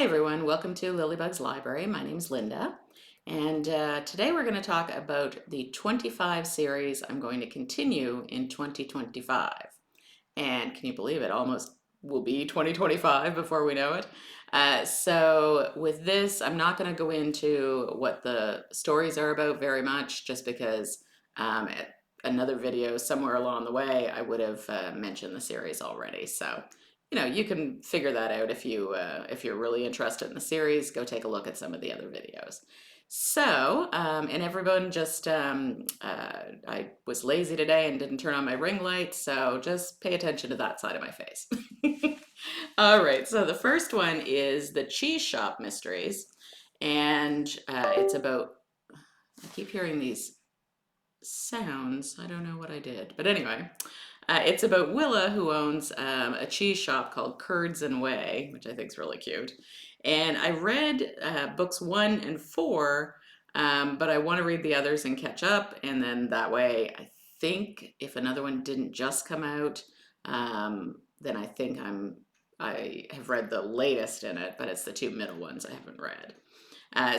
everyone, welcome to Lilybug's Library. My name's Linda, and today we're going to talk about the 25 series I'm going to continue in 2025. And can you believe it? Almost will be 2025 before we know it. So, with this, I'm not going to go into what the stories are about very much, just because at another video somewhere along the way I would have mentioned the series already. So, you can figure that out if you're really interested in the series. Go take a look at some of the other videos. So, and everyone I was lazy today and didn't turn on my ring light, so just pay attention to that side of my face. All right, so the first one is the Cheese Shop Mysteries, and it's about, I keep hearing these sounds. I don't know what I did, but anyway, it's about Willa, who owns a cheese shop called Curds and Whey, which I think is really cute. And I read books 1 and 4, but I want to read the others and catch up. And then that way, I think if another one didn't just come out, then I think I have read the latest in it, but it's the 2 middle ones I haven't read.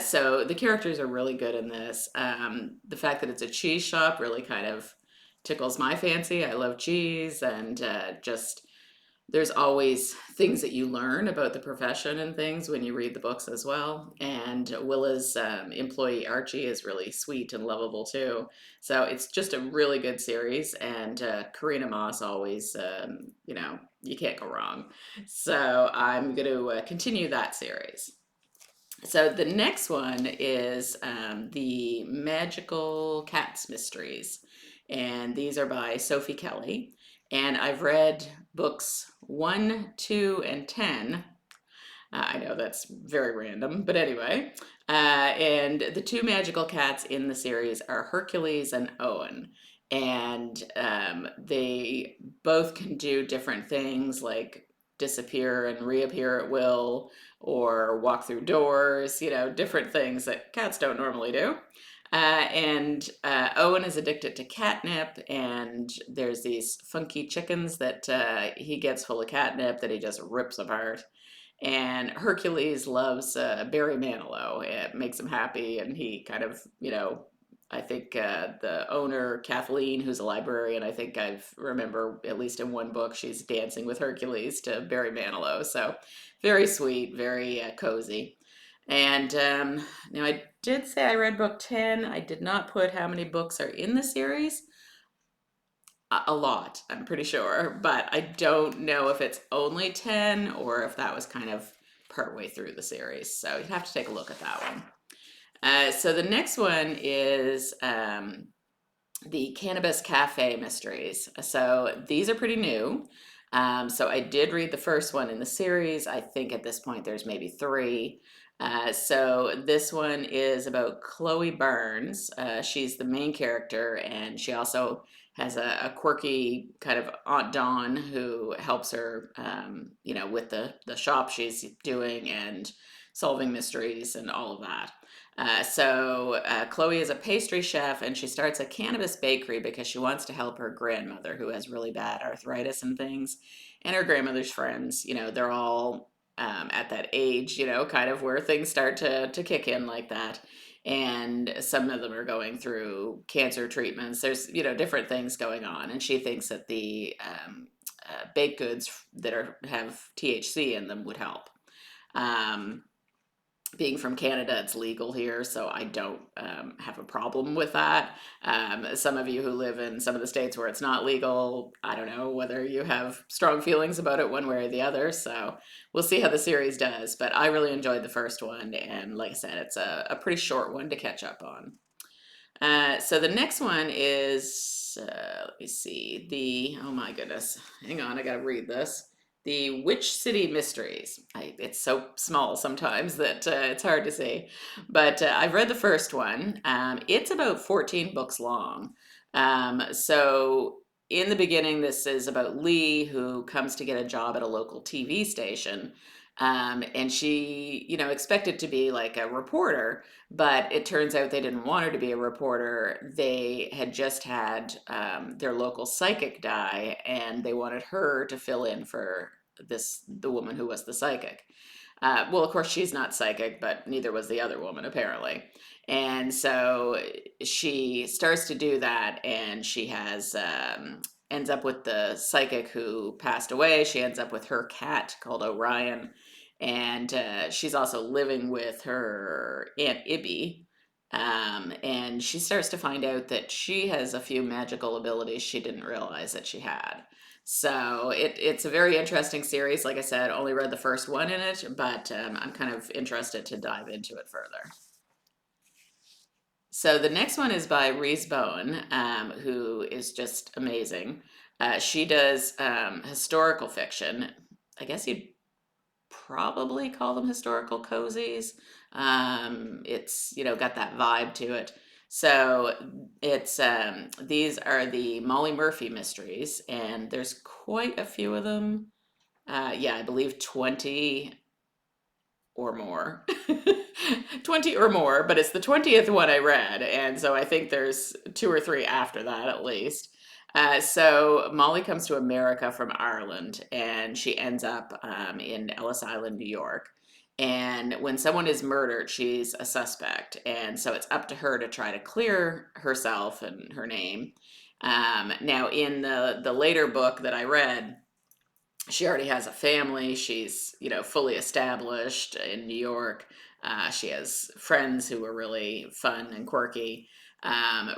So the characters are really good in this. The fact that it's a cheese shop really kind of tickles my fancy. I love cheese, and just there's always things that you learn about the profession and things when you read the books as well. And Willa's employee Archie is really sweet and lovable too. So it's just a really good series. And Karina Moss always, you can't go wrong. So I'm going to continue that series. So the next one is the Magical Cats Mysteries, and these are by Sophie Kelly. And I've read books 1, 2, and 10. I know that's very random, but anyway. And the two magical cats in the series are Hercules and Owen. And they both can do different things like disappear and reappear at will, or walk through doors, different things that cats don't normally do. And Owen is addicted to catnip, and there's these funky chickens that he gets full of catnip that he just rips apart. And Hercules loves Barry Manilow. It makes him happy, and he kind of, I think the owner, Kathleen, who's a librarian, I think I remember at least in one book, she's dancing with Hercules to Barry Manilow. So very sweet, very cozy. And now I did say I read book 10. I did not put how many books are in the series. A lot, I'm pretty sure, but I don't know if it's only 10 or if that was kind of partway through the series. So you'd have to take a look at that one. So the next one is the Cannabis Cafe Mysteries. So these are pretty new. So I did read the first one in the series. I think at this point there's maybe 3. So this one is about Chloe Burns. She's the main character, and she also has a quirky kind of Aunt Dawn who helps her, with the shop she's doing and solving mysteries and all of that. So Chloe is a pastry chef, and she starts a cannabis bakery because she wants to help her grandmother, who has really bad arthritis and things. And her grandmother's friends, they're all at that age, kind of where things start to kick in like that. And some of them are going through cancer treatments. There's, different things going on. And she thinks that the baked goods that have THC in them would help. Um, Being from Canada, it's legal here, so I don't have a problem with that. Some of you who live in some of the states where it's not legal, I don't know whether you have strong feelings about it one way or the other, so we'll see how the series does. But I really enjoyed the first one, and like I said, it's a pretty short one to catch up on. So the next one is, let me see, oh my goodness, hang on, I gotta read this. The Witch City Mysteries. It's so small sometimes that it's hard to see. But I've read the first one. It's about 14 books long. So in the beginning, this is about Lee, who comes to get a job at a local TV station. And she, expected to be like a reporter, but it turns out they didn't want her to be a reporter. They had just had their local psychic die, and they wanted her to fill in for the woman who was the psychic. Well, of course, she's not psychic, but neither was the other woman, apparently. And so she starts to do that, and she has ends up with the psychic who passed away. She ends up with her cat called Orion, and she's also living with her Aunt Ibby. And she starts to find out that she has a few magical abilities she didn't realize that she had. So it's a very interesting series. Like I said, only read the first one in it, but I'm kind of interested to dive into it further. So the next one is by Reese Bowen, who is just amazing. She does historical fiction. I guess you'd probably call them historical cozies. It's got that vibe to it. So it's these are the Molly Murphy mysteries, and there's quite a few of them. Yeah, I believe 20 or more. 20 or more, but it's the 20th one I read, and so I think there's two or three after that at least. So Molly comes to America from Ireland, and she ends up in Ellis Island, New York. And when someone is murdered, she's a suspect, and so it's up to her to try to clear herself and her name. Now, in the later book that I read, she already has a family. She's, fully established in New York. She has friends who are really fun and quirky.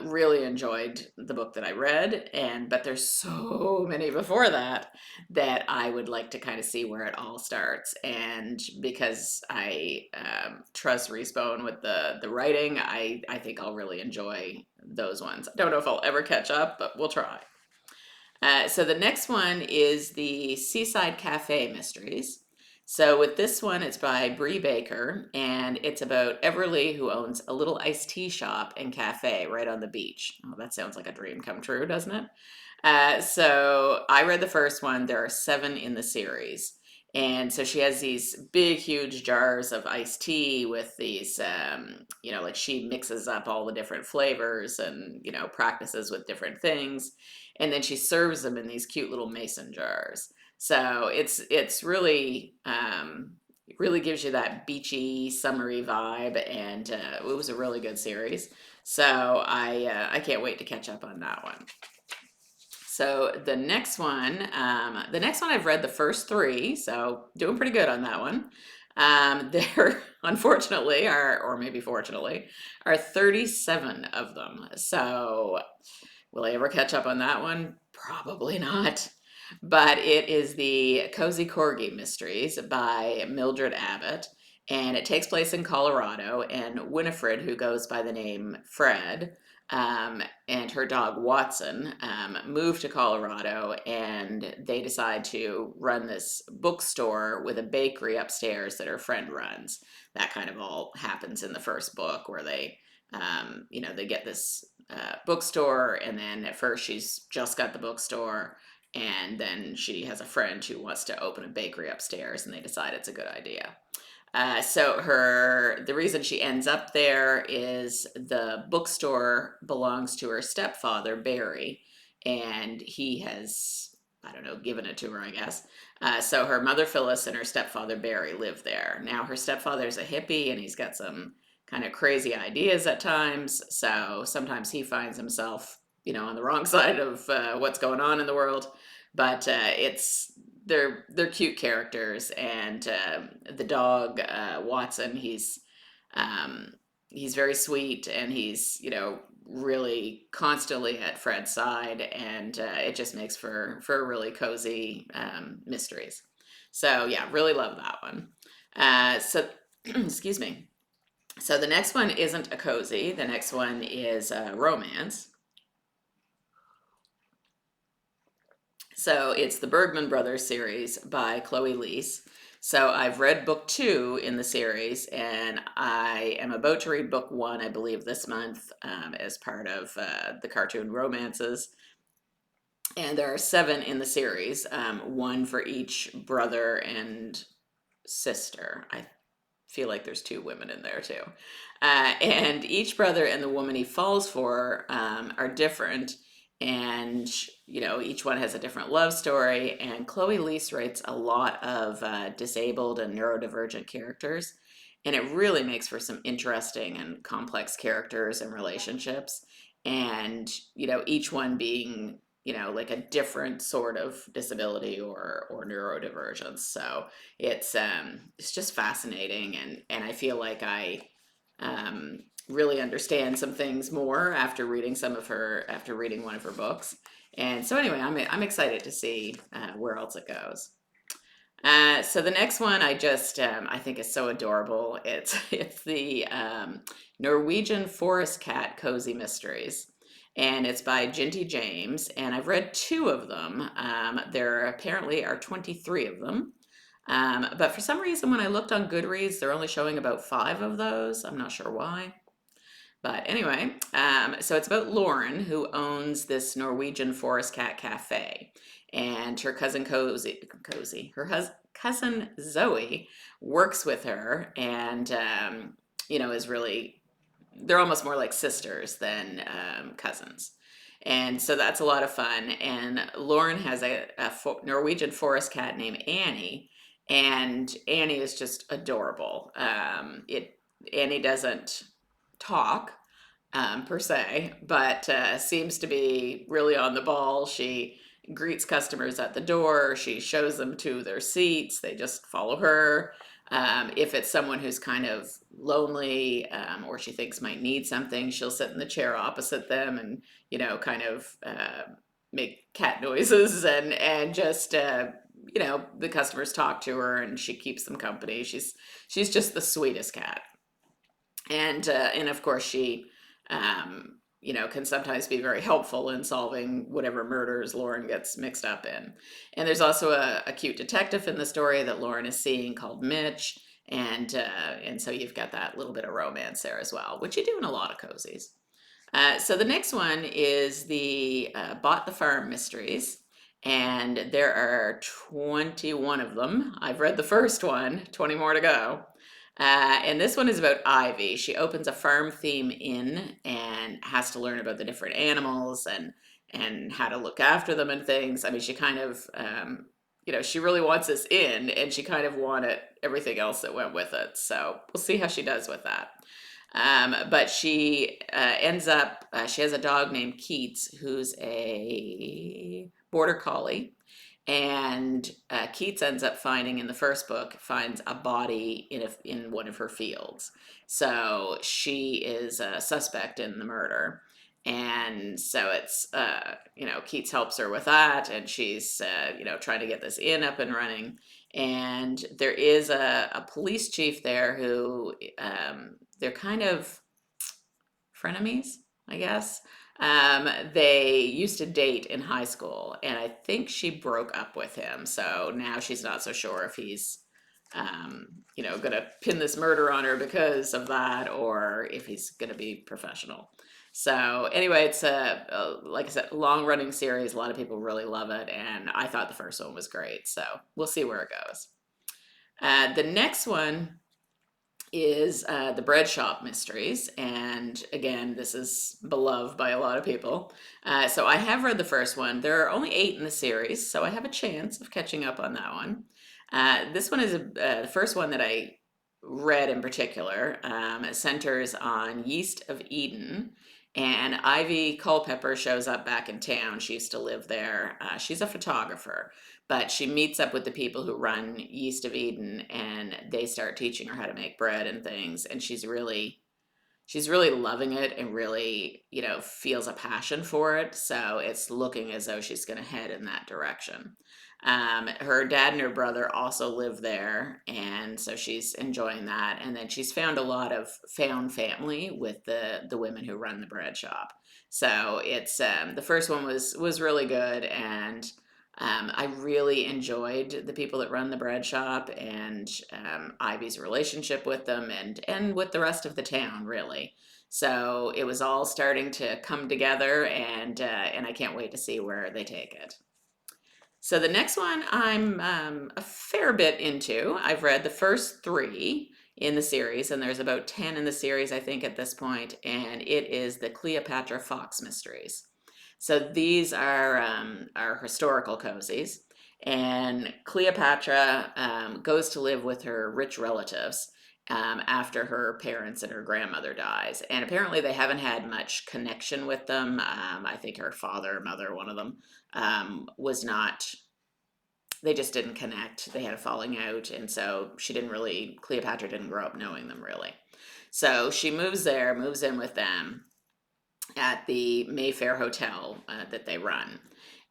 Really enjoyed the book that I read, but there's so many before that that I would like to kind of see where it all starts. And because I trust Reese Bowen with the writing, I think I'll really enjoy those ones. I don't know if I'll ever catch up, but we'll try. So the next one is the Seaside Cafe Mysteries. So with this one, it's by Bree Baker, and it's about Everly, who owns a little iced tea shop and cafe right on the beach. Oh, that sounds like a dream come true, doesn't it? So I read the first one. There are 7 in the series. And so she has these big, huge jars of iced tea with these, like she mixes up all the different flavors and, practices with different things. And then she serves them in these cute little mason jars. So it's really really gives you that beachy, summery vibe, and it was a really good series. So I can't wait to catch up on that one. So the next one I've read the first 3, so doing pretty good on that one. There, unfortunately, or maybe fortunately, are 37 of them. So will I ever catch up on that one? Probably not. But it is the Cozy Corgi Mysteries by Mildred Abbott, and it takes place in Colorado. And Winifred, who goes by the name Fred, and her dog Watson move to Colorado, and they decide to run this bookstore with a bakery upstairs that her friend runs. That kind of all happens in the first book, where they get this bookstore, and then at first she's just got the bookstore, and then she has a friend who wants to open a bakery upstairs, and they decide it's a good idea. So the reason she ends up there is the bookstore belongs to her stepfather, Barry, and he has, I don't know, given it to her, I guess. So her mother Phyllis and her stepfather Barry live there. Now her stepfather's a hippie, and he's got some kind of crazy ideas at times. So sometimes he finds himself, on the wrong side of what's going on in the world. But they're cute characters, and the dog Watson, he's very sweet, and he's really constantly at Fred's side, and it just makes for really cozy mysteries. So yeah, really love that one. So excuse me. So the next one isn't a cozy. The next one is a romance. So it's the Bergman Brothers series by Chloe Leese. So I've read book 2 in the series, and I am about to read book 1, I believe, this month as part of the cartoon romances. And there are 7 in the series, 1 for each brother and sister. I feel like there's 2 women in there too. And each brother and the woman he falls for are different. and each one has a different love story. And Chloe Leese writes a lot of disabled and neurodivergent characters, and it really makes for some interesting and complex characters and relationships. And each one being like a different sort of disability or neurodivergence. So it's just fascinating, and I feel like I um, really understand some things more after reading after reading one of her books. And so anyway, I'm excited to see where else it goes. So the next one I think is so adorable. It's the Norwegian Forest Cat Cozy Mysteries, and it's by Ginty James. And I've read two of them. There apparently are 23 of them. But for some reason, when I looked on Goodreads, they're only showing about 5 of those. I'm not sure why. But anyway, so it's about Lauren, who owns this Norwegian Forest Cat Cafe. And her cousin cousin Zoe works with her, and, is really, they're almost more like sisters than cousins. And so that's a lot of fun. And Lauren has a Norwegian forest cat named Annie, and Annie is just adorable. Annie doesn't talk per se, but seems to be really on the ball. She greets customers at the door. She shows them to their seats. They just follow her. If it's someone who's kind of lonely or she thinks might need something, she'll sit in the chair opposite them and, kind of make cat noises and just, the customers talk to her and she keeps them company. She's just the sweetest cat. And of course she, can sometimes be very helpful in solving whatever murders Lauren gets mixed up in. And there's also a cute detective in the story that Lauren is seeing called Mitch, and so you've got that little bit of romance there as well, which you do in a lot of cozies. So the next one is the Bought the Farm Mysteries, and there are 21 of them. I've read the first one, 20 more to go. And this one is about Ivy. She opens a farm theme inn and has to learn about the different animals and how to look after them and things. I mean, she kind of, she really wants this inn, and she kind of wanted everything else that went with it. So we'll see how she does with that. But she ends up, she has a dog named Keats, who's a border collie. And Keats ends up finding in the first book, finds a body in one of her fields. So she is a suspect in the murder. And so it's, Keats helps her with that. And she's, trying to get this inn up and running. And there is a police chief there who, they're kind of frenemies, I guess. They used to date in high school, and I think she broke up with him. So now she's not so sure if he's, gonna pin this murder on her because of that, or if he's gonna be professional. So anyway, it's like I said, long running series. A lot of people really love it, and I thought the first one was great. So we'll see where it goes. The next one is the Bread Shop Mysteries. And again, this is beloved by a lot of people. So I have read the first one. There are only 8 in the series, so I have a chance of catching up on that one. This one is the first one that I read in particular. It centers on Yeast of Eden. And Ivy Culpepper shows up back in town. She used to live there. She's a photographer, but she meets up with the people who run Yeast of Eden, and they start teaching her how to make bread and things. And she's really loving it, and really, feels a passion for it. So it's looking as though she's going to head in that direction. Her dad and her brother also live there, and so she's enjoying that. And then she's found a lot of found family with the women who run the bread shop. So it's the first one was really good, and I really enjoyed the people that run the bread shop, and Ivy's relationship with them, and with the rest of the town, really. So it was all starting to come together, and I can't wait to see where they take it. So the next one I'm a fair bit into. I've read the first 3 in the series, and there's about 10 in the series, I think, at this point, and it is the Cleopatra Fox Mysteries. So these are historical cozies, and Cleopatra goes to live with her rich relatives after her parents and her grandmother dies. And apparently they haven't had much connection with them. I think her father, mother, one of them, was not, they just didn't connect. They had a falling out. And so Cleopatra didn't grow up knowing them really. So she moves there, moves in with them at the Mayfair Hotel that they run.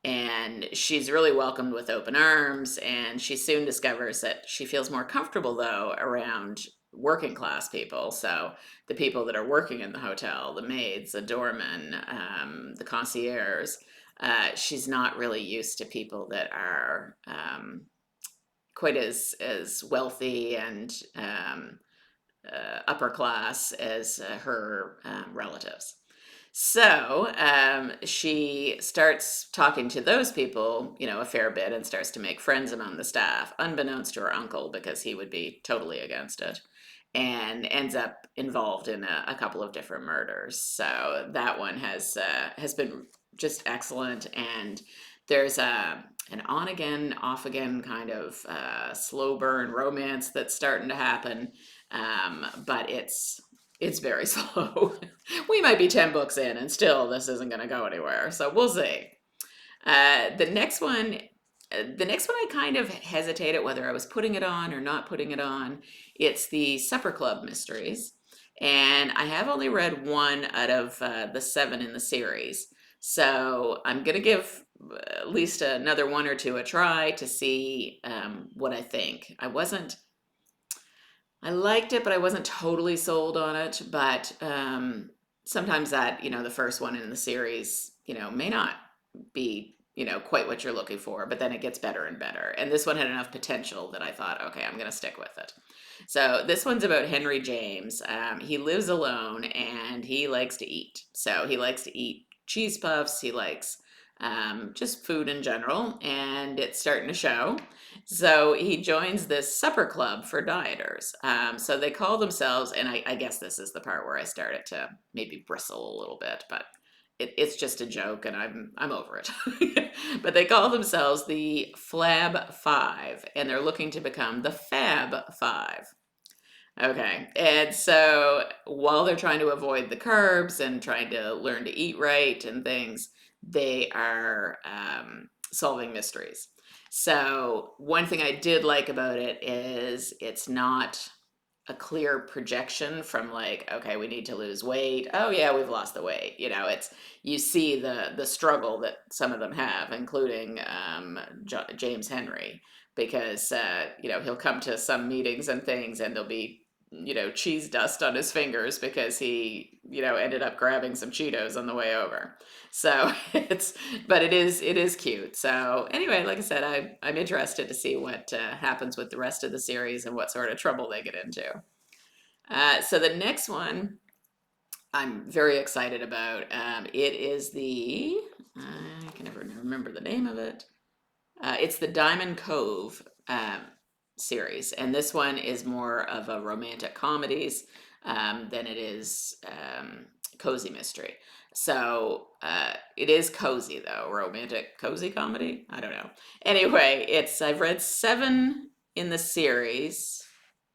And she's really welcomed with open arms, and she soon discovers that she feels more comfortable, though, around working class people. So the people that are working in the hotel, the maids, the doormen, the concierge, she's not really used to people that are quite as wealthy and upper class as her relatives. So she starts talking to those people, a fair bit, and starts to make friends among the staff, unbeknownst to her uncle, because he would be totally against it, and ends up involved in a couple of different murders. So that one has been just excellent, and there's an on again, off again kind of slow burn romance that's starting to happen, but it's very slow. We might be 10 books in and still this isn't going to go anywhere. So we'll see. The next one, I kind of hesitated whether I was putting it on or not putting it on. It's the Supper Club Mysteries. And I have only read one out of the 7 in the series. So I'm going to give at least another one or two a try to see what I think. I liked it, but I wasn't totally sold on it. But sometimes the first one in the series, may not be, quite what you're looking for, but then it gets better and better. And this one had enough potential that I thought, okay, I'm going to stick with it. So this one's about Henry James. He lives alone and he likes to eat. So he likes to eat cheese puffs. He likes just food in general, and it's starting to show. So he joins this supper club for dieters. So they call themselves, and I guess this is the part where I started to maybe bristle a little bit, but it's just a joke, and I'm over it. But they call themselves the Flab Five, and they're looking to become the Fab Five. Okay, and so while they're trying to avoid the carbs and trying to learn to eat right and things, they are solving mysteries. So one thing I did like about it is it's not a clear projection from like, okay, we need to lose weight. Oh yeah, we've lost the weight. It's you see the struggle that some of them have, including James Henry, because he'll come to some meetings and things, and there'll be cheese dust on his fingers because he ended up grabbing some Cheetos on the way over. So but it is cute. So anyway, like I said, I'm interested to see what happens with the rest of the series and what sort of trouble they get into. So the next one I'm very excited about. It is I can never remember the name of it. It's the Diamond Cove series, and this one is more of a romantic comedies than it is cozy mystery. So it is cozy though, romantic cozy comedy. I don't know. Anyway, I've read 7 in the series.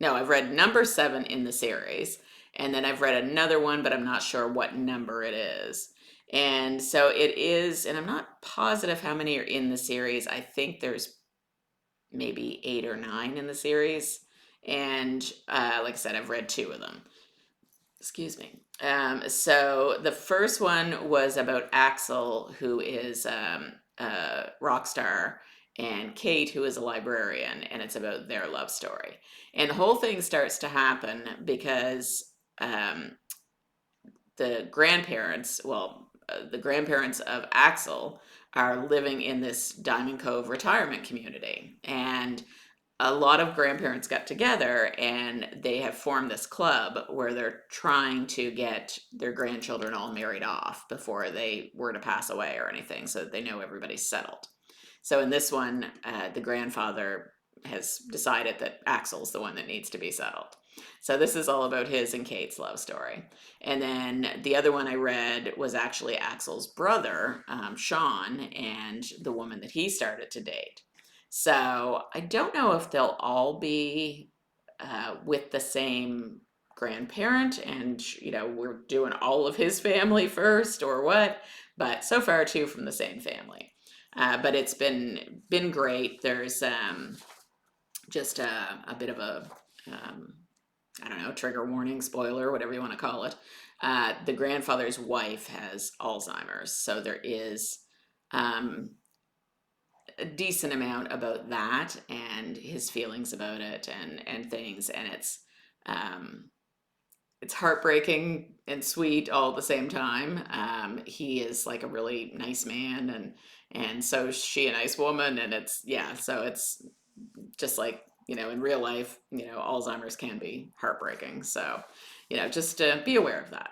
No, I've read number 7 in the series, and then I've read another one, but I'm not sure what number it is. And so it is, and I'm not positive how many are in the series. I think there's maybe 8 or 9 in the series. And like I said, I've read 2 of them. Excuse me. So the first one was about Axel, who is a rock star, and Kate, who is a librarian, and it's about their love story. And the whole thing starts to happen because the grandparents, the grandparents of Axel are living in this Diamond Cove retirement community. And a lot of grandparents got together and they have formed this club where they're trying to get their grandchildren all married off before they were to pass away or anything, so that they know everybody's settled. So in this one, the grandfather has decided that Axel's the one that needs to be settled. So this is all about his and Kate's love story. And then the other one I read was actually Axel's brother, Sean, and the woman that he started to date. So I don't know if they'll all be with the same grandparent, and we're doing all of his family first or what. But so far, two from the same family. But it's been great. There's just a bit of a I don't know, trigger warning, spoiler, whatever you want to call it. The grandfather's wife has Alzheimer's, so there is um, a decent amount about that and his feelings about it and things, and it's heartbreaking and sweet all at the same time. He is like a really nice man, and so is she a nice woman, and it's yeah, so it's just like in real life, Alzheimer's can be heartbreaking. So, just be aware of that.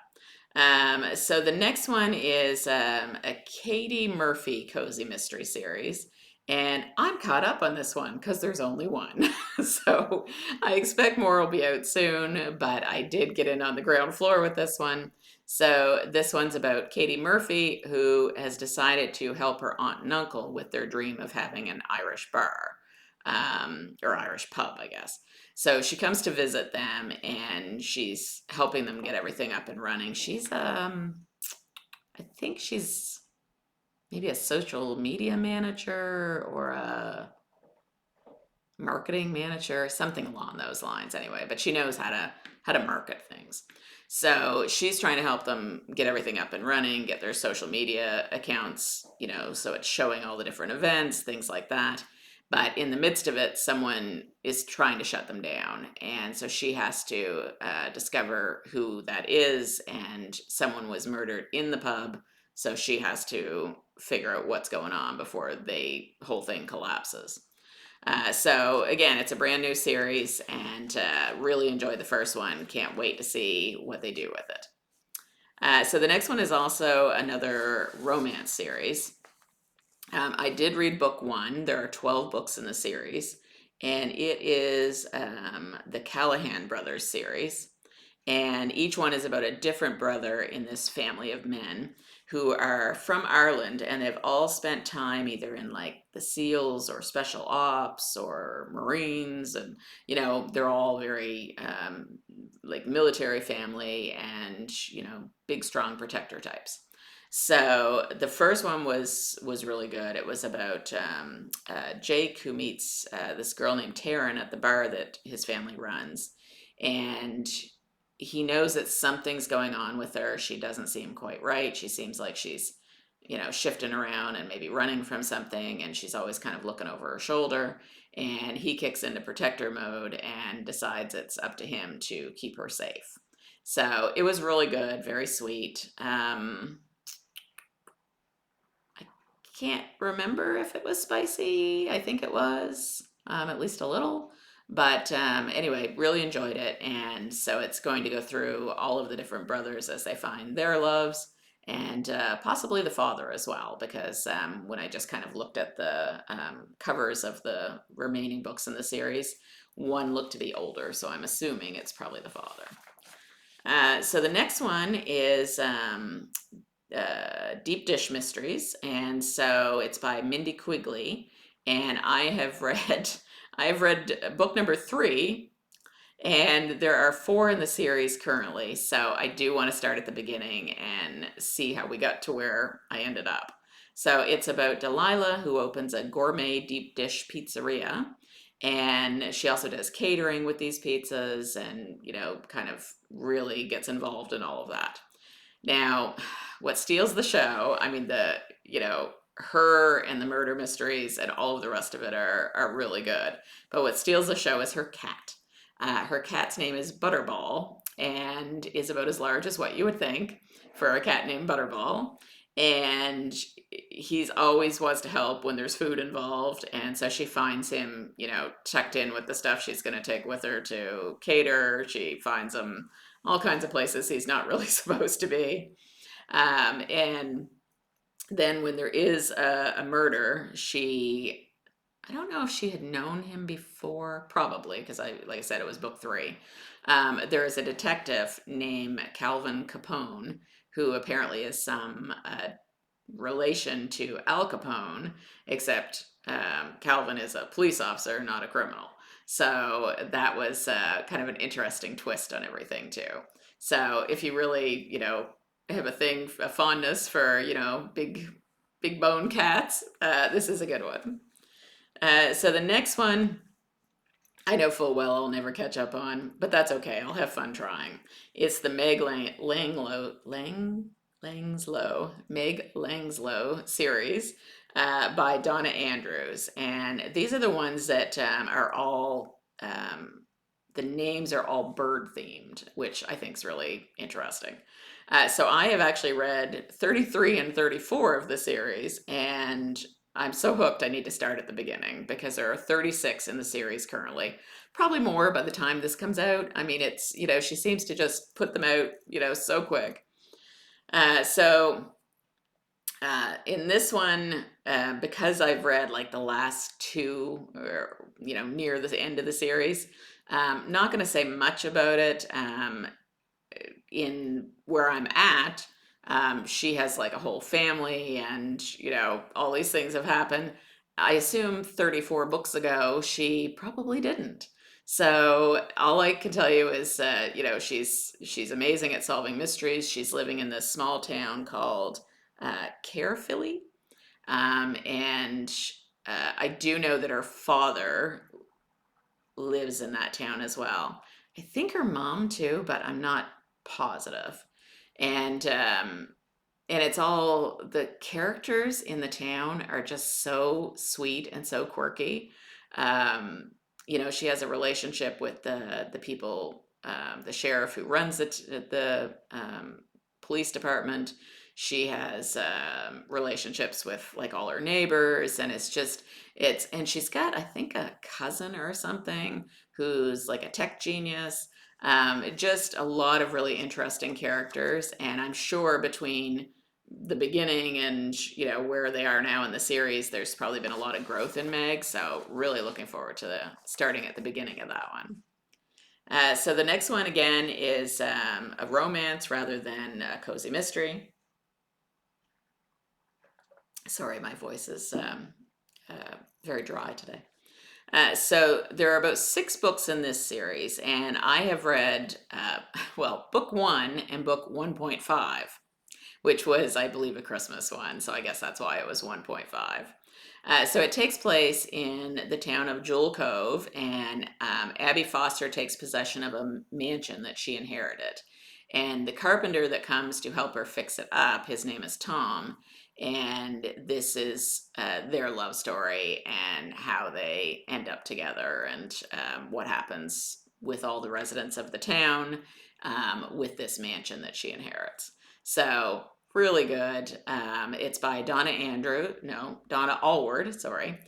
So the next one is a Katie Murphy cozy mystery series. And I'm caught up on this one because there's only one. So I expect more will be out soon, but I did get in on the ground floor with this one. So this one's about Katie Murphy, who has decided to help her aunt and uncle with their dream of having an Irish bar, or Irish pub, I guess. So she comes to visit them and she's helping them get everything up and running. She's, I think she's maybe a social media manager or a marketing manager, something along those lines anyway, but she knows how to market things. So she's trying to help them get everything up and running, get their social media accounts, so it's showing all the different events, things like that. But in the midst of it, someone is trying to shut them down. And so she has to discover who that is. And someone was murdered in the pub. So she has to figure out what's going on before the whole thing collapses. So again, it's a brand new series and really enjoyed the first one. Can't wait to see what they do with it. So the next one is also another romance series. I did read book one. There are 12 books in the series, and it is the Callahan Brothers series. And each one is about a different brother in this family of men who are from Ireland, and they've all spent time either in like the SEALs or special ops or Marines, and they're all very like military family and big strong protector types. So the first one was really good. It was about Jake, who meets this girl named Taryn at the bar that his family runs, and he knows that something's going on with her. She doesn't seem quite right. She seems like she's shifting around and maybe running from something, and she's always kind of looking over her shoulder. And he kicks into protector mode and decides it's up to him to keep her safe. So it was really good, very sweet. Can't remember if it was spicy. I think it was, at least a little. But anyway, really enjoyed it. And so it's going to go through all of the different brothers as they find their loves, and possibly the father as well, because when I just kind of looked at the covers of the remaining books in the series, one looked to be older, so I'm assuming it's probably the father. So the next one is Deep Dish Mysteries, and so it's by Mindy Quigley, and I've read book number 3, and there are 4 in the series currently, so I do want to start at the beginning and see how we got to where I ended up. So it's about Delilah, who opens a gourmet deep dish pizzeria, and she also does catering with these pizzas and kind of really gets involved in all of that. Now, what steals the show, I mean, her and the murder mysteries and all of the rest of it are really good. But what steals the show is her cat. Her cat's name is Butterball and is about as large as what you would think for a cat named Butterball. And he's always wants to help when there's food involved. And so she finds him, tucked in with the stuff she's going to take with her to cater. She finds him all kinds of places he's not really supposed to be. And then when there is a murder, she I don't know if she had known him before, probably, because like I said, it was book three. There is a detective named Calvin Capone who apparently is some relation to Al Capone, except Calvin is a police officer, not a criminal. So that was kind of an interesting twist on everything too. So if you really, have a fondness for, big bone cats, this is a good one. So the next one, I know full well I'll never catch up on, but that's okay. I'll have fun trying. It's the Meg Langslow series by Donna Andrews, and these are the ones that are all the names are all bird themed, which I think is really interesting. So I have actually read 33 and 34 of the series, and I'm so hooked I need to start at the beginning because there are 36 in the series currently. Probably more by the time this comes out. I mean, it's, she seems to just put them out, so quick. So in this one, because I've read like the last two, or, near the end of the series, not going to say much about it. In where I'm at, she has like a whole family, and all these things have happened. I assume 34 books ago she probably didn't. So all I can tell you is, she's amazing at solving mysteries. She's living in this small town called Caerphilly, and I do know that her father lives in that town as well. I think her mom too, but I'm not positive. And it's all the characters in the town are just so sweet and so quirky. Um, she has a relationship with the people, the sheriff who runs the police department. She has relationships with like all her neighbors, and and she's got, I think, a cousin or something who's like a tech genius. Just a lot of really interesting characters, and I'm sure between the beginning and where they are now in the series, there's probably been a lot of growth in Meg. So really looking forward to starting at the beginning of that one. So the next one again is a romance rather than a cozy mystery. Sorry, my voice is very dry today. So there are about 6 books in this series, and I have read, well, book 1 and book 1.5, which was, I believe, a Christmas one. So I guess that's why it was 1.5. So it takes place in the town of Jewel Cove, and Abby Foster takes possession of a mansion that she inherited. And the carpenter that comes to help her fix it up, his name is Tom. And this is their love story and how they end up together, and what happens with all the residents of the town with this mansion that she inherits. So really good. It's by Donna Allward, sorry,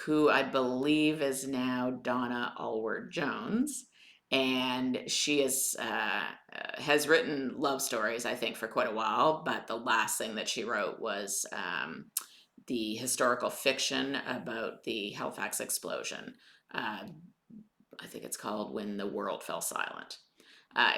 who I believe is now Donna Allward Jones. And she has written love stories, I think, for quite a while. But the last thing that she wrote was the historical fiction about the Halifax explosion. I think it's called When the World Fell Silent,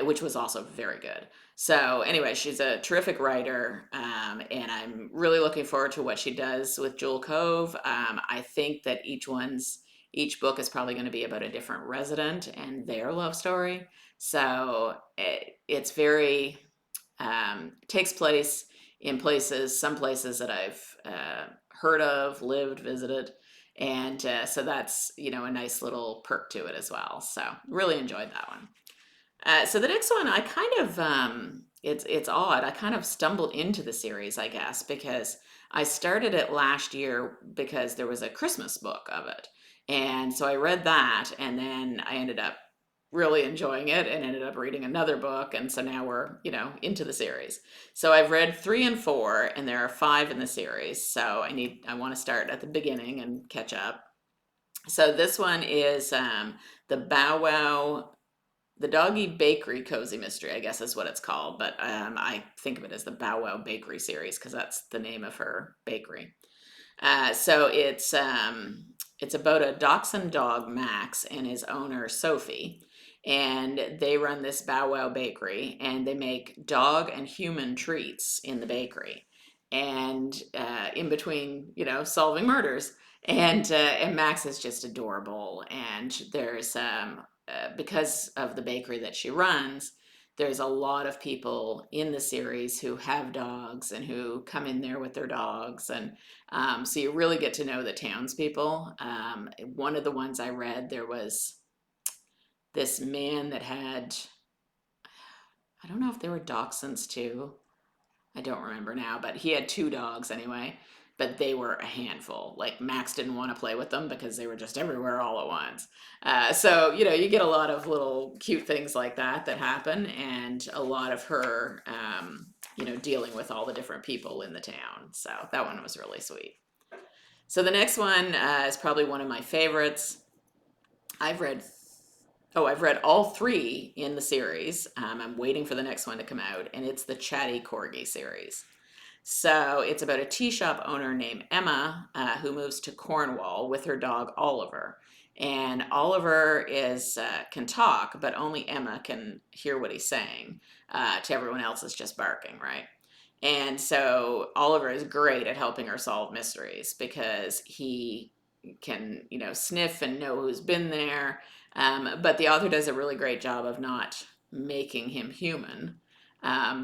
which was also very good. So anyway, she's a terrific writer, and I'm really looking forward to what she does with Jewel Cove. I think that each book is probably going to be about a different resident and their love story. So it's very takes place in some places that I've heard of, lived, visited. And so that's, a nice little perk to it as well. So really enjoyed that one. So the next one, I kind of it's odd. I kind of stumbled into the series, I guess, because I started it last year because there was a Christmas book of it, and so I read that, and then I ended up really enjoying it and ended up reading another book, and so now we're into the series. So I've read 3 and 4, and there are 5 in the series. So I want to start at the beginning and catch up. So this one is the Bow Wow the Doggy Bakery Cozy Mystery, I guess is what it's called, but I think of it as the Bow Wow Bakery series because that's the name of her bakery. So it's about a dachshund dog, Max, and his owner, Sophie. And they run this Bow Wow bakery, and they make dog and human treats in the bakery. And in between, solving murders. And Max is just adorable. And there's because of the bakery that she runs, there's a lot of people in the series who have dogs and who come in there with their dogs, and so you really get to know the townspeople. One of the ones I read, there was this man that had, I don't know if they were dachshunds too. I don't remember now, but he had two dogs anyway. But they were a handful. Like Max didn't want to play with them because they were just everywhere all at once. So you get a lot of little cute things like that that happen, and a lot of her, dealing with all the different people in the town. So that one was really sweet. So the next one is probably one of my favorites. I've read I've read all three in the series. I'm waiting for the next one to come out, and it's the Chatty Corgi series. So it's about a tea shop owner named Emma who moves to Cornwall with her dog Oliver. And Oliver is can talk, but only Emma can hear what he's saying. To everyone else, it's just barking, right? And so Oliver is great at helping her solve mysteries because he can, sniff and know who's been there. But the author does a really great job of not making him human,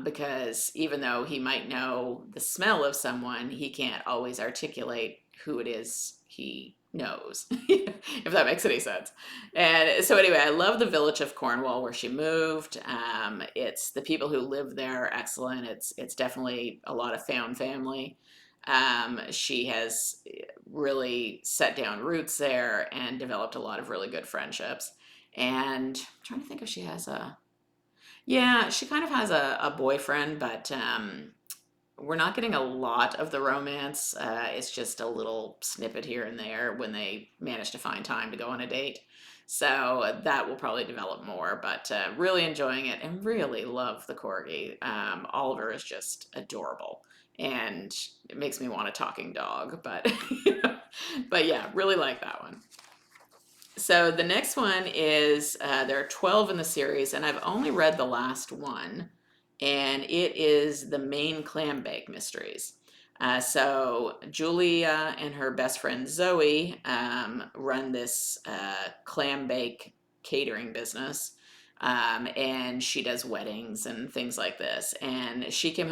because even though he might know the smell of someone, he can't always articulate who it is he knows, if that makes any sense. And so, anyway, I love the village of Cornwall where she moved. It's the people who live there are excellent. It's definitely a lot of found family. She has really set down roots there and developed a lot of really good friendships. And I'm trying to think if she has a yeah, she kind of has a boyfriend, but we're not getting a lot of the romance. It's just a little snippet here and there when they manage to find time to go on a date. So that will probably develop more, but really enjoying it and really love the corgi. Oliver is just adorable, and it makes me want a talking dog, but but yeah, really like that one. So the next one is there are 12 in the series, and I've only read the last one, and it is the Maine Clam Bake Mysteries. So Julia and her best friend Zoe run this clam bake catering business, and she does weddings and things like this. And Julia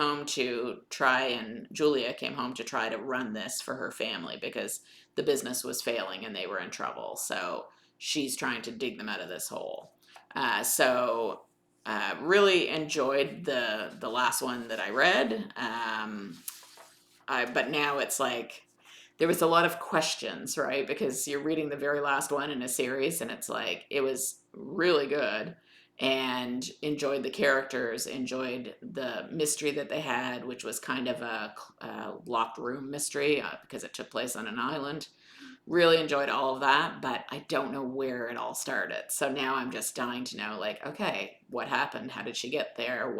came home to try to run this for her family because the business was failing and they were in trouble. So she's trying to dig them out of this hole. Really enjoyed the last one that I read. But now it's like there was a lot of questions, right? Because you're reading the very last one in a series, and it's like it was really good, and enjoyed the characters, enjoyed the mystery that they had, which was kind of a locked room mystery because it took place on an island. Really enjoyed all of that, but I don't know where it all started. So now I'm just dying to know, like, okay, what happened? How did she get there?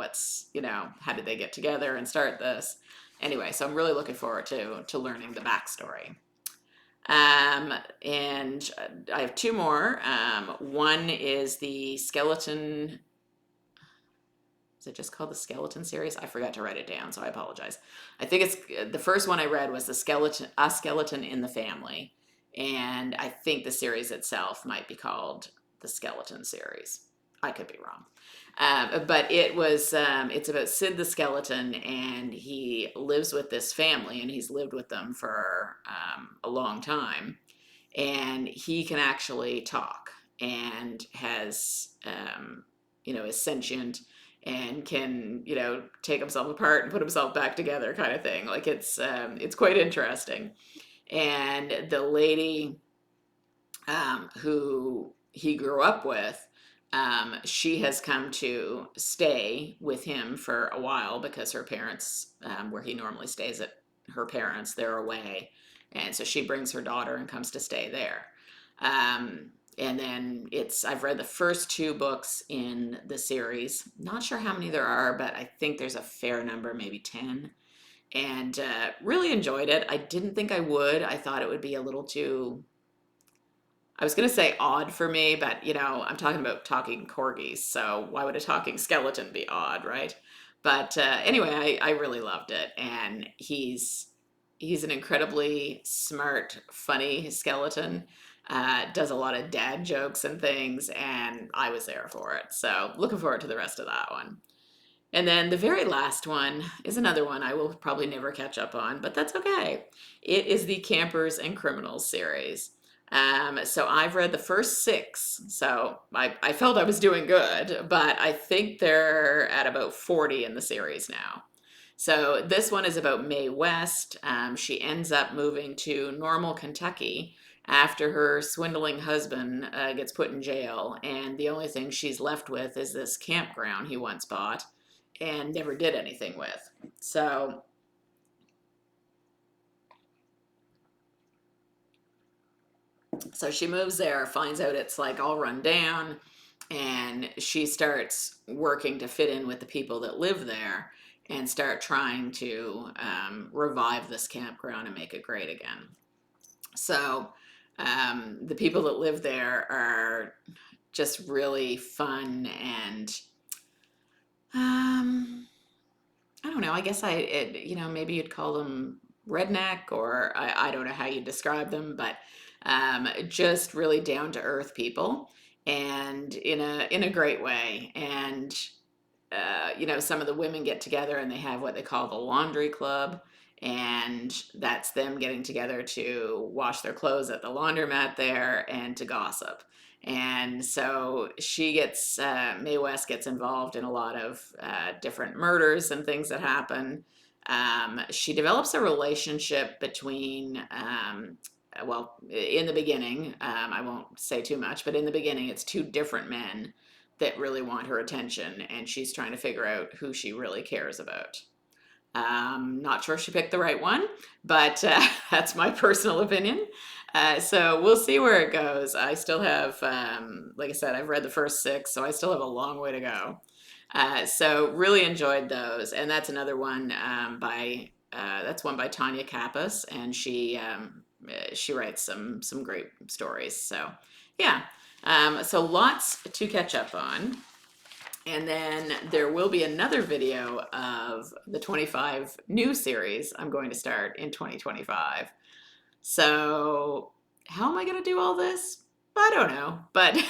How did they get together and start this? Anyway, so I'm really looking forward to learning the backstory. And I have two more. One is the skeleton. Is it just called the Skeleton series? I forgot to write it down, so I apologize. I think it's the first one I read was A Skeleton in the Family, and I think the series itself might be called the Skeleton series. I could be wrong. But it's about Sid the Skeleton, and he lives with this family, and he's lived with them for a long time, and he can actually talk and is sentient and can, take himself apart and put himself back together kind of thing. Like it's quite interesting. And the lady who he grew up with, she has come to stay with him for a while because her parents, where he normally stays at her parents, they're away. And so she brings her daughter and comes to stay there. And then I've read the first two books in the series. Not sure how many there are, but I think there's a fair number, maybe 10. and really enjoyed it. I didn't think I would. I thought it would be a little too, I was going to say odd for me, but I'm talking about talking corgis, so why would a talking skeleton be odd, right? But anyway, I really loved it, and he's an incredibly smart, funny skeleton. Does a lot of dad jokes and things, and I was there for it. So looking forward to the rest of that one. And then the very last one is another one I will probably never catch up on, but that's okay. It is the Campers and Criminals series. So I've read the first six, so I felt I was doing good, but I think they're at about 40 in the series now. So this one is about Mae West. She ends up moving to Normal, Kentucky after her swindling husband gets put in jail, and the only thing she's left with is this campground he once bought and never did anything with. So she moves there, finds out it's like all run down, and she starts working to fit in with the people that live there and start trying to revive this campground and make it great again. So the people that live there are just really fun and I don't know. I guess maybe you'd call them redneck, or I don't know how you describe them, but just really down to earth people, and in a great way. And some of the women get together and they have what they call the laundry club, and that's them getting together to wash their clothes at the laundromat there and to gossip. And so Mae West gets involved in a lot of different murders and things that happen. She develops a relationship between, well, in the beginning, I won't say too much, but in the beginning, it's two different men that really want her attention, and she's trying to figure out who she really cares about. Not sure she picked the right one, but that's my personal opinion. So we'll see where it goes. I still have, like I said, I've read the first six, so I still have a long way to go. So really enjoyed those, and that's another one that's one by Tanya Kappas, and she writes some great stories. So yeah, so lots to catch up on. And then there will be another video of the 25 new series I'm going to start in 2025. So how am I going to do all this? I don't know, but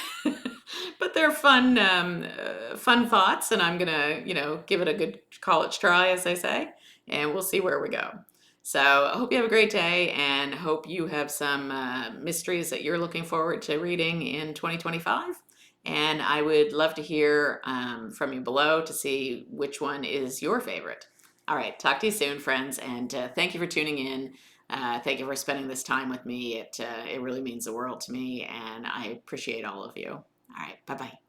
but they're fun thoughts, and I'm gonna give it a good college try, as they say, and we'll see where we go. So I hope you have a great day, and hope you have some mysteries that you're looking forward to reading in 2025. And I would love to hear from you below to see which one is your favorite. All right, talk to you soon, friends, and thank you for tuning in. Thank you for spending this time with me. It really means the world to me, and I appreciate all of you. All right, bye-bye.